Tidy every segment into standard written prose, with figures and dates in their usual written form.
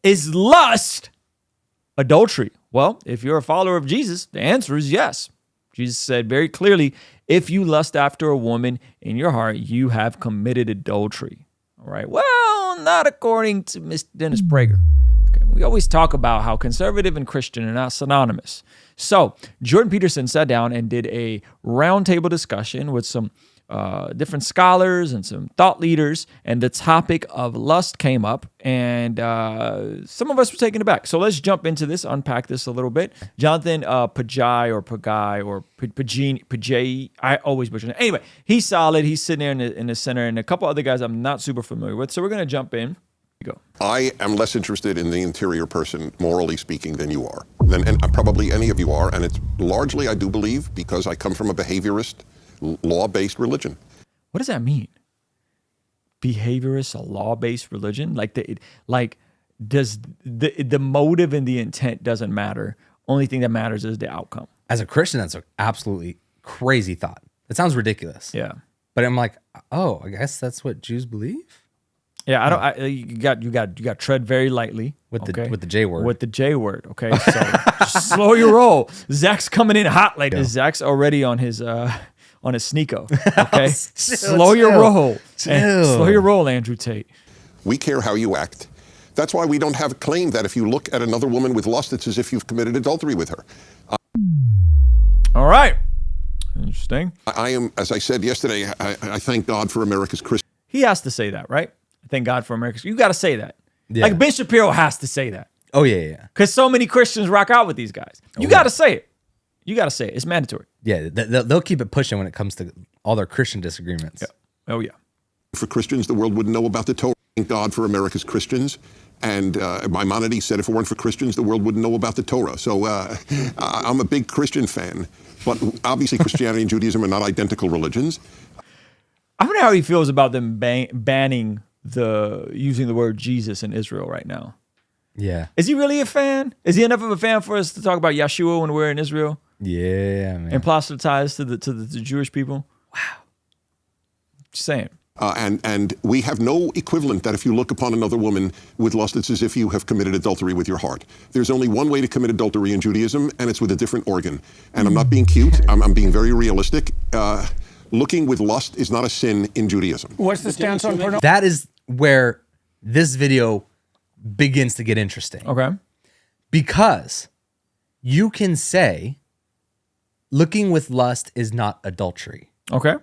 Is lust adultery? Well, if you're a follower of Jesus, the answer is yes. Jesus said very clearly, if you lust after a woman in your heart, you have committed adultery. All right. Well, not according to Mr. Dennis Prager. Okay. We always talk about how conservative and Christian are not synonymous. So Jordan Peterson sat down and did a roundtable discussion with some different scholars and some thought leaders, and the topic of lust came up, and some of us were taken aback. So let's jump into this, unpack this a little bit. Jonathan Pagai or Pagay, I always butcher it. Anyway, he's solid. He's sitting there in the center, and a couple other guys I'm not super familiar with. So we're going to jump in. Go. I am less interested in the interior person, morally speaking, than you are, and probably any of you are, and it's largely, I do believe, because I come from a behaviorist, law-based religion. What does that mean? Behaviorist, a law-based religion? Does the motive and the intent doesn't matter? Only thing that matters is the outcome. As a Christian, that's an absolutely crazy thought. It sounds ridiculous. Yeah. But I'm like, oh, I guess that's what Jews believe. Yeah, you got to tread very lightly with the J word. With the J word, okay? So just slow your roll. Zach's coming in hot like this. Zach's already on his sneako, okay? Slow your roll. Slow your roll, Andrew Tate. We care how you act. That's why we don't have a claim that if you look at another woman with lust, it's as if you've committed adultery with her. All right. Interesting. I am, as I said yesterday, I thank God for America's Christian. He has to say that, right? Thank God for America. You got to say that. Yeah. Like Ben Shapiro has to say that. Oh, yeah. Because so many Christians rock out with these guys. You got to say it. You got to say it. It's mandatory. Yeah, they'll keep it pushing when it comes to all their Christian disagreements. Yeah. Oh, yeah. For Christians, the world wouldn't know about the Torah. Thank God for America's Christians. And Maimonides said if it weren't for Christians, the world wouldn't know about the Torah. So I'm a big Christian fan. But obviously Christianity and Judaism are not identical religions. I wonder how he feels about them banning using the word Jesus in Israel right now. Yeah. Is he really a fan? Is he enough of a fan for us to talk about Yeshua when we're in Israel? Yeah, man. And proselytize to the Jewish people? Wow. Just saying. And we have no equivalent that if you look upon another woman with lust, it's as if you have committed adultery with your heart. There's only one way to commit adultery in Judaism, and it's with a different organ. And I'm not being cute. I'm being very realistic. Looking with lust is not a sin in Judaism. What's the stance on pornography? That is where this video begins to get interesting. Okay. Because you can say looking with lust is not adultery. Okay.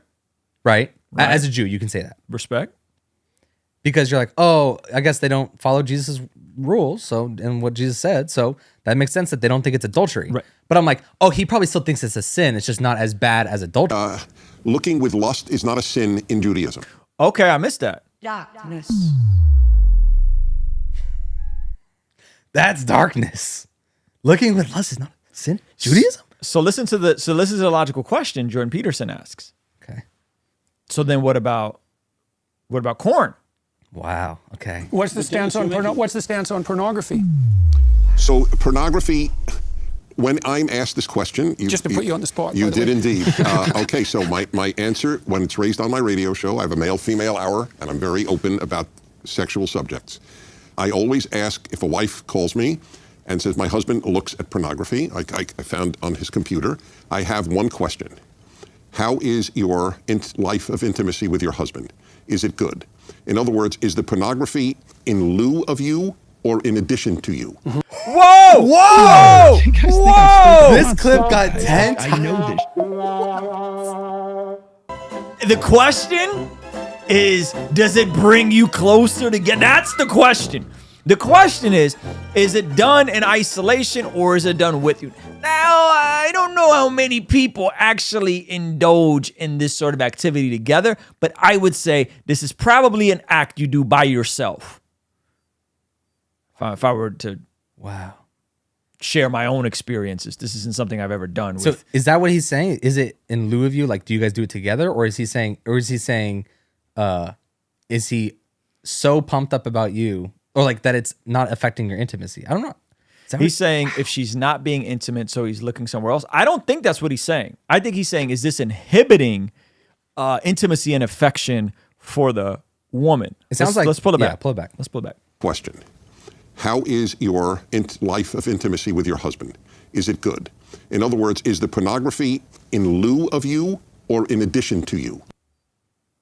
Right? As a Jew, you can say that. Respect. Because you're like, oh, I guess they don't follow Jesus' rules, and what Jesus said, so that makes sense that they don't think it's adultery. Right. But I'm like, oh, he probably still thinks it's a sin. It's just not as bad as adultery. Looking with lust is not a sin in Judaism. Okay, I missed that. Darkness. That's darkness. Looking with lust is not a sin. Judaism? So listen to the logical question Jordan Peterson asks. Okay. So then what about corn? Wow. Okay. What's the stance on pornography? So pornography, when I'm asked this question, just to put you on the spot. You did indeed. Okay, so my answer, when it's raised on my radio show, I have a male-female hour, and I'm very open about sexual subjects. I always ask if a wife calls me and says my husband looks at pornography, I found on his computer, I have one question. How is your life of intimacy with your husband? Is it good? In other words, is the pornography in lieu of you or in addition to you? Mm-hmm. Whoa! Whoa! Whoa! This clip got 10 I know this. The question is, does it bring you closer together? That's the question. The question is it done in isolation or is it done with you? Now, I don't know how many people actually indulge in this sort of activity together, but I would say this is probably an act you do by yourself. If I were to share my own experiences, this isn't something I've ever done. So is that what he's saying? Is it in lieu of you? Like, do you guys do it together? Or is he saying, is he so pumped up about you or like that it's not affecting your intimacy? I don't know. He's saying if she's not being intimate, so he's looking somewhere else. I don't think that's what he's saying. I think he's saying, is this inhibiting intimacy and affection for the woman? It sounds like, let's pull it back. Yeah, pull it back. Let's pull it back. Question. How is your life of intimacy with your husband? Is it good? In other words, is the pornography in lieu of you or in addition to you?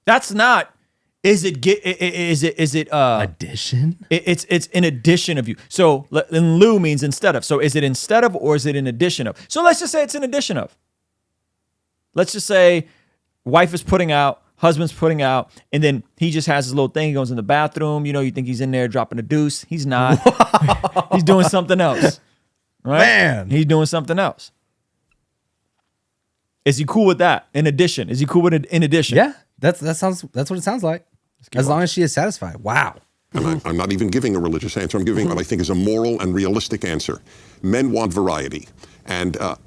That's not. Is it Addition? It's in addition of you. So in lieu means instead of. So is it instead of or is it in addition of? So let's just say it's in addition of. Let's just say wife is putting out, husband's putting out, and then he just has his little thing. He goes in the bathroom. You know, you think he's in there dropping a deuce. He's not. He's doing something else. Right? Man. He's doing something else. Is he cool with that? In addition. Is he cool with it in addition? Yeah, that's what it sounds like. As long as she is satisfied. Wow. And I'm not even giving a religious answer. I'm giving what I think is a moral and realistic answer. Men want variety. And Rollo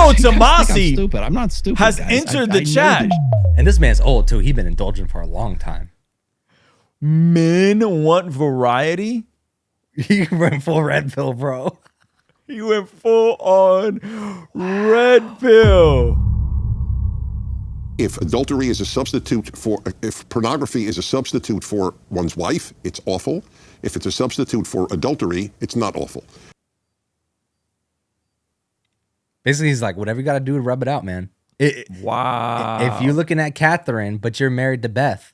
I'm Tomasi stupid. I'm not stupid. has guys. entered I the know chat. this. And this man's old too. He's been indulging for a long time. Men want variety? He went full red pill, bro. He went full on red pill. if adultery is a substitute for, if pornography is a substitute for one's wife, it's awful. If it's a substitute for adultery, it's not awful. Basically, he's like, whatever you got to do to rub it out, man. Wow. If you're looking at Catherine, but you're married to Beth,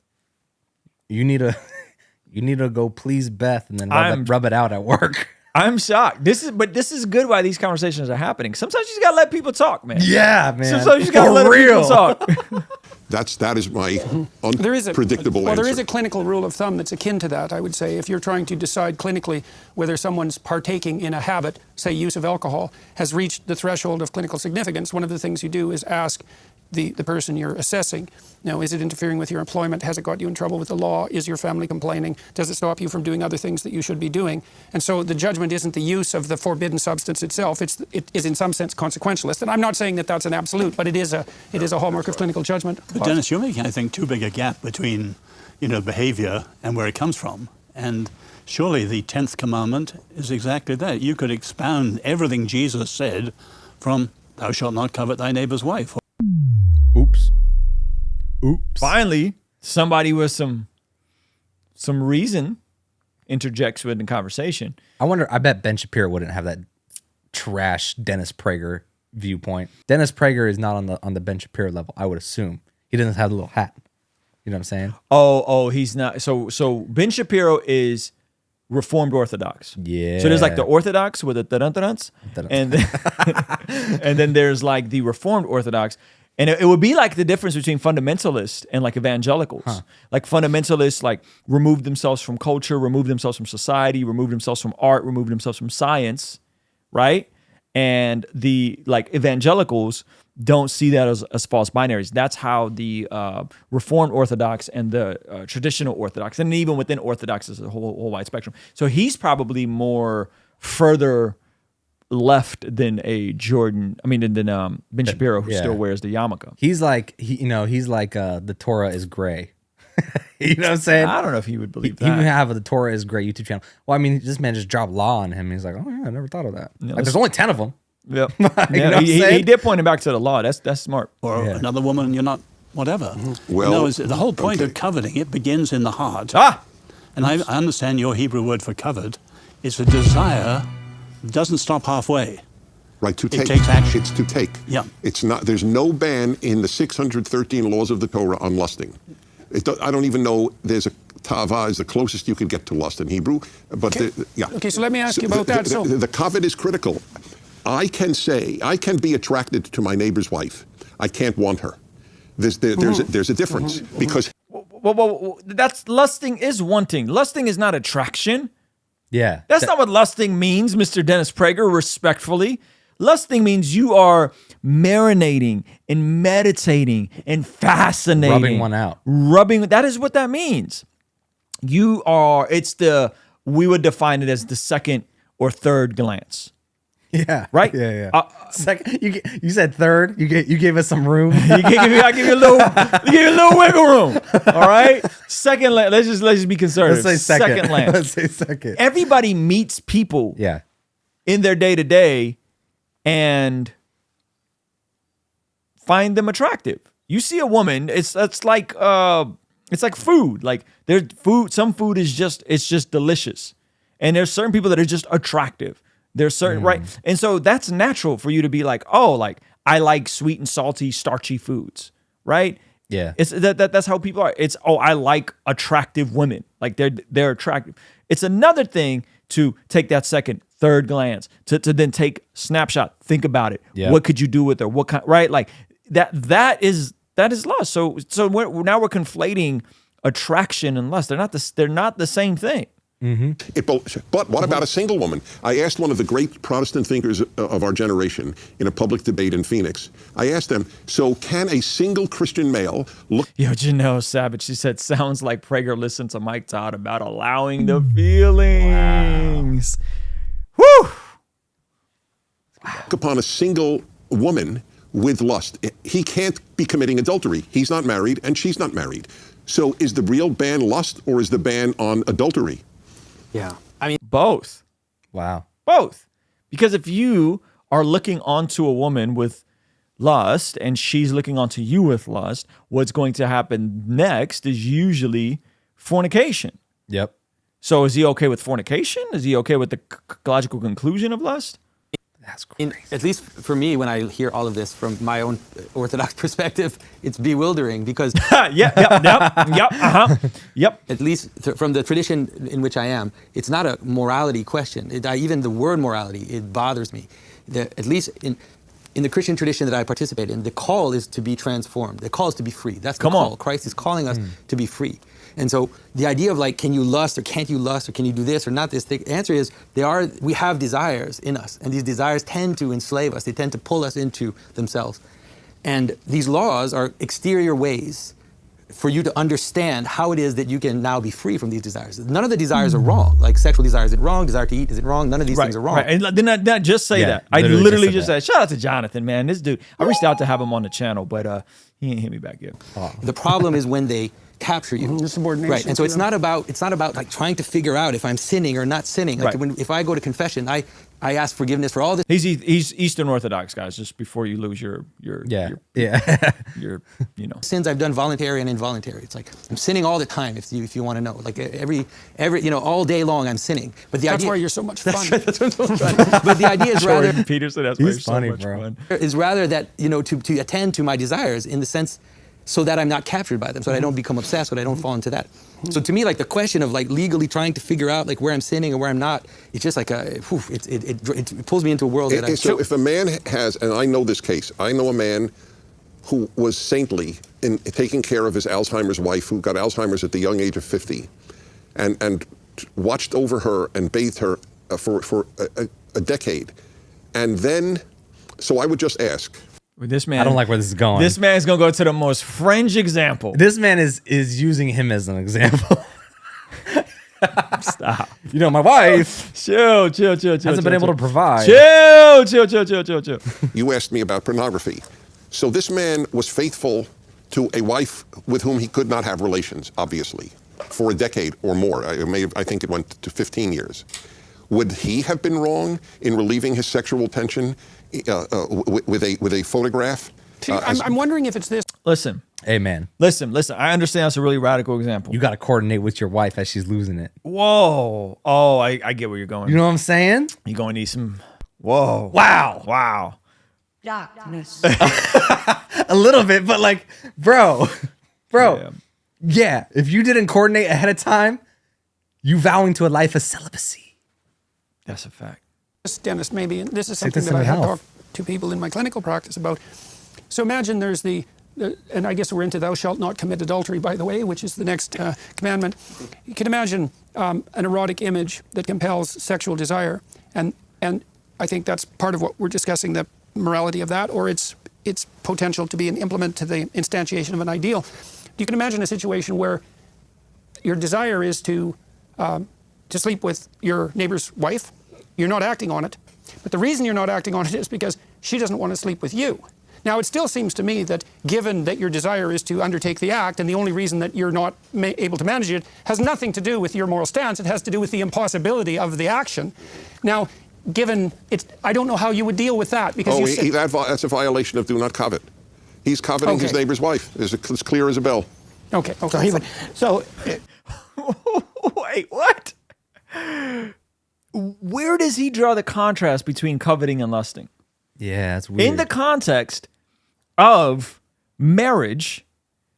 you need to go please Beth and then rub it out at work. I'm shocked. This is good why these conversations are happening. Sometimes you just gotta let people talk, man. Yeah, man. Sometimes you just gotta let people talk. That is my There is unpredictable answer. There is a clinical rule of thumb that's akin to that, I would say. If you're trying to decide clinically whether someone's partaking in a habit, say use of alcohol, has reached the threshold of clinical significance, one of the things you do is ask the person you're assessing, now, is it interfering with your employment? Has it got you in trouble with the law? Is your family complaining? Does it stop you from doing other things that you should be doing? And so the judgment isn't the use of the forbidden substance itself. It is in some sense consequentialist. And I'm not saying that that's an absolute, but it is a hallmark of clinical judgment. But Dennis, you're making, I think, too big a gap between, behavior and where it comes from. And surely the 10th commandment is exactly that. You could expound everything Jesus said from thou shalt not covet thy neighbor's wife. Oops. Finally, somebody with some reason interjects with the conversation. I bet Ben Shapiro wouldn't have that trash Dennis Prager viewpoint. Dennis Prager is not on the Ben Shapiro level, I would assume. He doesn't have the little hat. You know what I'm saying? Oh, he's not. So Ben Shapiro is Reformed Orthodox. Yeah. So there's like the Orthodox with the dun-dun-duns, and then there's like the Reformed Orthodox. And it would be like the difference between fundamentalists and like evangelicals. Huh. Like fundamentalists like remove themselves from culture, remove themselves from society, remove themselves from art, remove themselves from science, right? And the like evangelicals don't see that as false binaries. That's how the Reformed Orthodox and the traditional Orthodox, and even within Orthodox is a whole wide spectrum. So he's probably more further left than than Ben Shapiro, who still wears the yarmulke. He's like the Torah is gray. You know what I'm saying? I don't know if he would believe that. He would have the Torah is gray YouTube channel. Well, I mean, this man just dropped law on him. He's like, oh yeah, I never thought of that. Yeah, like, there's only 10 of them. Yep. Yeah, he did point him back to the law. That's smart. Or another woman, you're not whatever. Well, the whole point of coveting, it begins in the heart. And I understand your Hebrew word for covet is a desire doesn't stop halfway. Right, to take. It takes action. It's to take. Yeah. It's not. There's no ban in the 613 laws of the Torah on lusting. I don't even know there's a tava is the closest you could get to lust in Hebrew. But Okay, so let me ask you about that. The covet is critical. I can be attracted to my neighbor's wife. I can't want her. There's a difference because. Well, that's lusting is wanting. Lusting is not attraction. Yeah. That's not what lusting means, Mr. Dennis Prager, respectfully. Lusting means you are marinating and meditating and fascinating. Rubbing one out. That is what that means. We would define it as the second or third glance. Yeah. Right? Yeah. Second, you said third. You gave us some room. I give you a little wiggle room. All right. Second, let's just be conservative. Let's say second. Second glance. Let's say second. Everybody meets people. Yeah. in their day to day and find them attractive. You see a woman, it's like food. Like there's food. Some food is just delicious. And there's certain people that are just attractive. There's certain, right? And so that's natural for you to be like, oh, like I like sweet and salty, starchy foods, right? Yeah. It's that's how people are. It's, oh, I like attractive women. Like they're attractive. It's another thing to take that second, third glance, to then take snapshot, think about it. Yeah. What could you do with her? What kind, right? Like that is lust. So now we're conflating attraction and lust. They're not the same thing. But what about a single woman? I asked one of the great Protestant thinkers of our generation in a public debate in Phoenix. I asked them, so can a single Christian male look... Yo, Janelle Savage, she said, sounds like Prager listened to Mike Todd about allowing the feelings. Woo! upon a single woman with lust? He can't be committing adultery. He's not married and she's not married. So is the real ban lust or is the ban on adultery? Yeah. I mean, Both. Wow. Both. Because if you are looking onto a woman with lust and she's looking onto you with lust, what's going to happen next is usually fornication. Yep. So is he okay with fornication? Is he okay with the logical conclusion of lust? That's crazy. at least for me, when I hear all of this from my own Orthodox perspective, it's bewildering because Yep. at least from the tradition in which I am, it's not a morality question. Even the word morality, it bothers me. At least in the Christian tradition that I participate in, the call is to be transformed. The call is to be free. That's the Come call. on. Christ is calling us to be free. And so the idea of like, can you lust or can't you lust or can you do this or not this? The answer is we have desires in us, and these desires tend to enslave us. They tend to pull us into themselves. And these laws are exterior ways for you to understand how it is that you can now be free from these desires. None of the desires are wrong. Like sexual desire isn't wrong, desire to eat isn't wrong. None of these things are wrong. Right. And then not just say Yeah, that. I literally literally just just said said, shout out to Jonathan, man. This dude, I reached out to have him on the channel, but he ain't hit me back yet. The problem is when they capture you. The subordination. Right. And so it's not about like trying to figure out if I'm sinning or not sinning. Like Right. if I go to confession, I ask forgiveness for all this. He's Eastern Orthodox, guys, just before you lose your Yeah. Sins I've done voluntary and involuntary. It's like I'm sinning all the time. If you want to know, like every all day long I'm sinning. But the That's idea why you're so much fun. That's what I'm saying. But the idea is rather Jordan Peterson. That's why He's you're so funny, much bro. fun. that to attend to my desires in the sense so that I'm not captured by them, so that I don't become obsessed, so that I don't fall into that. So to me, like the question of like legally trying to figure out like where I'm sinning and where I'm not, it's just like it pulls me into a world that I So if a man has, and I know this case, I know a man who was saintly in taking care of his Alzheimer's wife, who got Alzheimer's at the young age of 50, and watched over her and bathed her for a decade. And then, so I would just ask, With this man, I don't like where this is going. This man is gonna go to the most fringe example. This man is using him as an example. Stop. You know, my wife Chill. hasn't been able to provide. Chill. you asked me about pornography. So this man was faithful to a wife with whom he could not have relations, obviously, for a decade or more. I think it went to 15 years. Would he have been wrong in relieving his sexual tension with a photograph? I'm wondering if it's this. Listen. Amen. Listen. I understand that's a really radical example. You got to coordinate with your wife as she's losing it. Whoa. Oh, I get where you're going. You know what I'm saying? You're going to need some. Whoa. Wow. Darkness. A little bit, but like, bro. Yeah. Yeah. If you didn't coordinate ahead of time, you vowing to a life of celibacy. That's a fact. Dennis, maybe, and this is Take something this that I in have health. talked to people in my clinical practice about. So imagine there's and I guess we're into thou shalt not commit adultery, by the way, which is the next commandment. You can imagine an erotic image that compels sexual desire, and I think that's part of what we're discussing, the morality of that, or its potential to be an implement to the instantiation of an ideal. You can imagine a situation where your desire is to sleep with your neighbor's wife. You're not acting on it. But the reason you're not acting on it is because she doesn't want to sleep with you. Now, it still seems to me that given that your desire is to undertake the act, and the only reason that you're not able to manage it has nothing to do with your moral stance. It has to do with the impossibility of the action. Now, given I don't know how you would deal with that. Because that's a violation of do not covet. He's coveting his neighbor's wife. It's clear as a bell. Okay. So So Wait, what? where does he draw the contrast between coveting and lusting? Yeah, that's weird. In the context of marriage,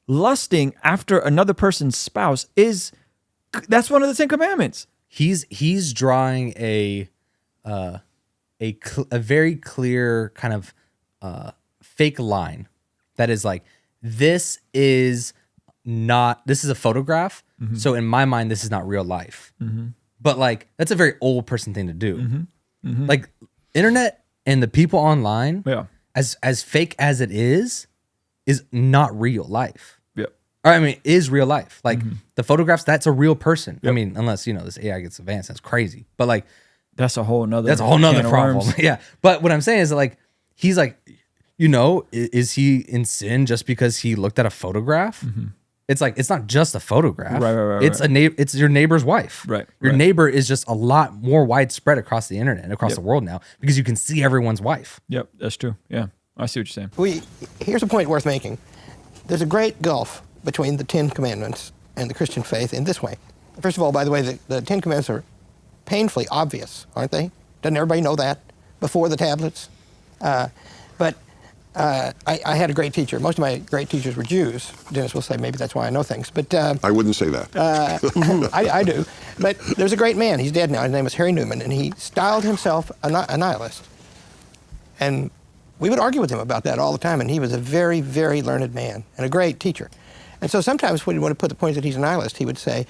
lusting after another person's spouse that's one of the 10 commandments. He's drawing a very clear kind of fake line that is like, this is a photograph. Mm-hmm. So in my mind, this is not real life. Mm-hmm. But like, that's a very old person thing to do. Mm-hmm. Mm-hmm. Like, internet and the people online, Yeah. as fake as it is not real life. Yep. Or, I mean, is real life. Like the photographs, that's a real person. Yep. I mean, unless, this AI gets advanced, that's crazy. But like, That's a whole nother problem. worms. Yeah. But what I'm saying is that, like, he's like, is he in sin just because he looked at a photograph? Mm-hmm. It's like, it's not just a photograph. Right, it's it's your neighbor's wife. Right, Your right. neighbor is just a lot more widespread across the internet and across the world now because you can see everyone's wife. Yep, that's true. Yeah, I see what you're saying. Here's a point worth making. There's a great gulf between the 10 Commandments and the Christian faith in this way. First of all, by the way, the 10 Commandments are painfully obvious, aren't they? Doesn't everybody know that before the tablets? But I had a great teacher. Most of my great teachers were Jews. Dennis will say maybe that's why I know things. But I wouldn't say that. I do. But there's a great man. He's dead now. His name was Harry Newman, and he styled himself a nihilist. And we would argue with him about that all the time, and he was a very, very learned man and a great teacher. And so sometimes when he wanted to put the point that he's a nihilist, he would say,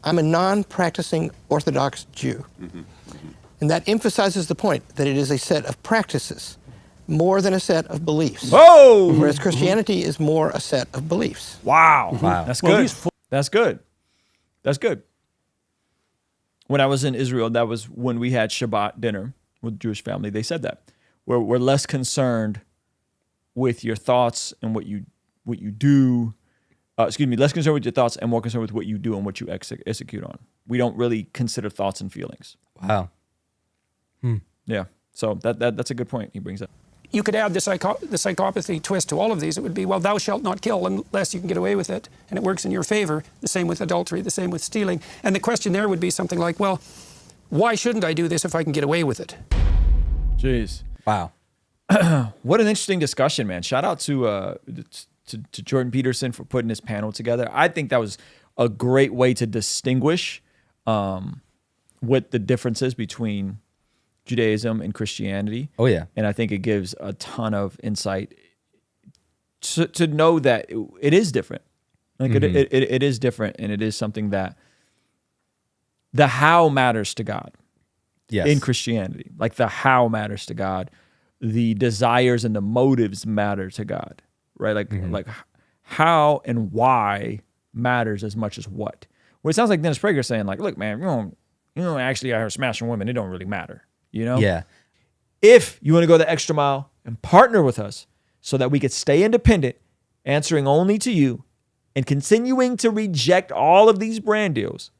I'm a non-practicing Orthodox Jew. Mm-hmm. Mm-hmm. And that emphasizes the point that it is a set of practices more than a set of beliefs. Whoa! Whereas Christianity is more a set of beliefs. Wow. Wow. That's Well, good. That's good. That's good. When I was in Israel, that was when we had Shabbat dinner with the Jewish family. They said that. We're less concerned with your thoughts and what you do. Less concerned with your thoughts and more concerned with what you do and what you execute on. We don't really consider thoughts and feelings. Wow. Yeah. So that's a good point he brings up. You could add the psychopathy twist to all of these. It would be, well, thou shalt not kill unless you can get away with it, and it works in your favor. The same with adultery, the same with stealing. And the question there would be something like, well, why shouldn't I do this if I can get away with it? Jeez. Wow. What an interesting discussion, man. Shout out to Jordan Peterson for putting this panel together. I think that was a great way to distinguish what the differences between Judaism and Christianity. Oh, yeah. And I think it gives a ton of insight to know that it is different. Like it is different, and it is something that the how matters to God. Yes. In Christianity. Like the how matters to God. The desires and the motives matter to God. Right? Like how and why matters as much as what. Well, it sounds like Dennis Prager saying, like, look, man, you don't actually out here smashing women, it don't really matter. You know? Yeah. If you want to go the extra mile and partner with us so that we could stay independent, answering only to you, and continuing to reject all of these brand deals,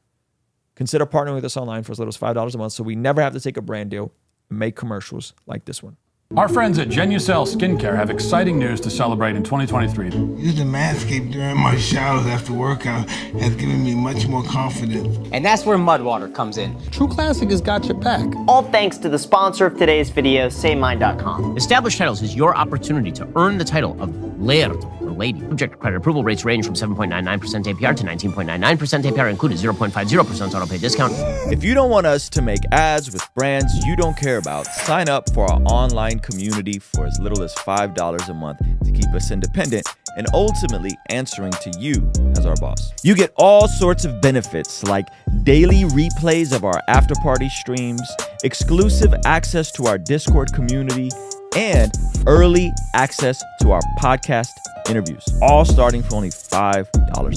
consider partnering with us online for as little as $5 a month so we never have to take a brand deal and make commercials like this one. Our friends at Genucel Skincare have exciting news to celebrate in 2023. Using Manscaped during my showers after workout has given me much more confidence. And that's where Mudwater comes in. True Classic has got your back. All thanks to the sponsor of today's video, SayMine.com. Established Titles is your opportunity to earn the title of Laird or Lady. Subject to credit approval, rates range from 7.99% APR to 19.99% APR, included 0.50% auto pay discount. If you don't want us to make ads with brands you don't care about, sign up for our online community for as little as $5 a month to keep us independent and ultimately answering to you as our boss. You get all sorts of benefits like daily replays of our after party streams, exclusive access to our Discord community, and early access to our podcast interviews, all starting for only $5 a month.